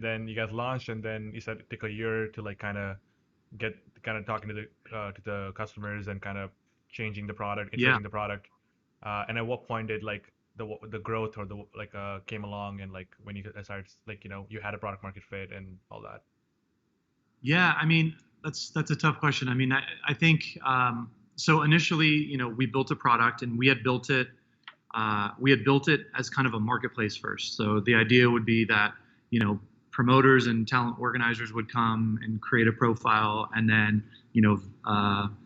Then you guys launched, and then you said it took a year to like get kind of talking to the customers and kind of changing the product, Yeah. iterating the product. And at what point did like the growth or the like came along, and like when you started, like, you had a product market fit and all that. Yeah, I mean, that's a tough question. I mean, I think so. Initially, we built a product, and we had built it as kind of a marketplace first. So the idea would be that promoters and talent organizers would come and create a profile, and then you know um,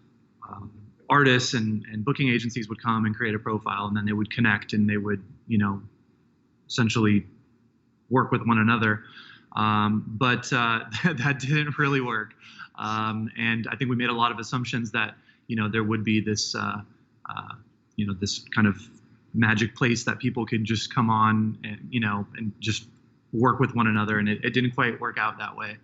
artists and booking agencies would come and create a profile, and then they would connect, and they would essentially work with one another. But that didn't really work. And I think we made a lot of assumptions that there would be this kind of magic place that people could just come on and just work with one another, and it didn't quite work out that way.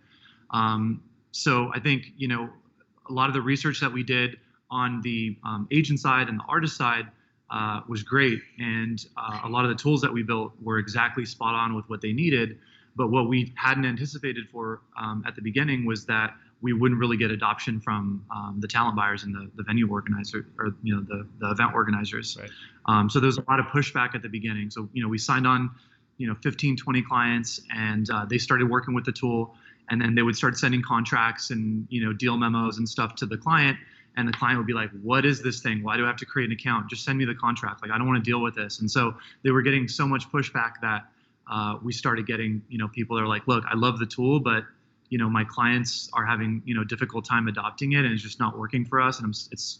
So I think a lot of the research that we did on the agent side and the artist side was great, and a lot of the tools that we built were exactly spot on with what they needed. But what we hadn't anticipated for at the beginning was that we wouldn't really get adoption from the talent buyers and the venue organizer, or the event organizers. Right. So there was a lot of pushback at the beginning. So we signed on 15, 20 clients, and they started working with the tool, and then they would start sending contracts and deal memos and stuff to the client, and the client would be like, what is this thing? Why do I have to create an account? Just send me the contract. Like, I don't want to deal with this. And so they were getting so much pushback that we started getting people that are like, look, I love the tool, but my clients are having difficult time adopting it, and it's just not working for us, and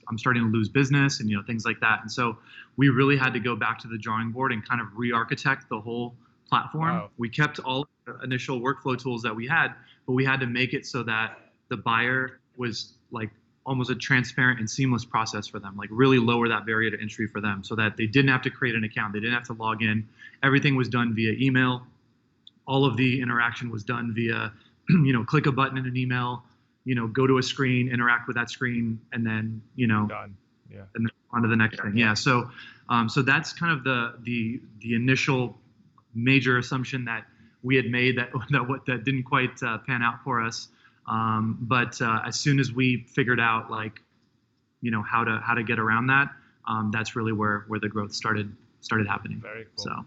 I'm starting to lose business, and things like that. And so we really had to go back to the drawing board and kind of re-architect the whole platform. Wow. We kept all the initial workflow tools that we had, but we had to make it so that the buyer was like almost a transparent and seamless process for them, like really lower that barrier to entry for them, so that they didn't have to create an account, they didn't have to log in. Everything was done via email. All of the interaction was done via click a button in an email, go to a screen, interact with that screen, and then Done. Yeah. and then on to the next thing. Yeah. So that's kind of the initial major assumption that we had made that didn't quite pan out for us. But as soon as we figured out how to get around that, that's really where the growth started happening. Very cool. So.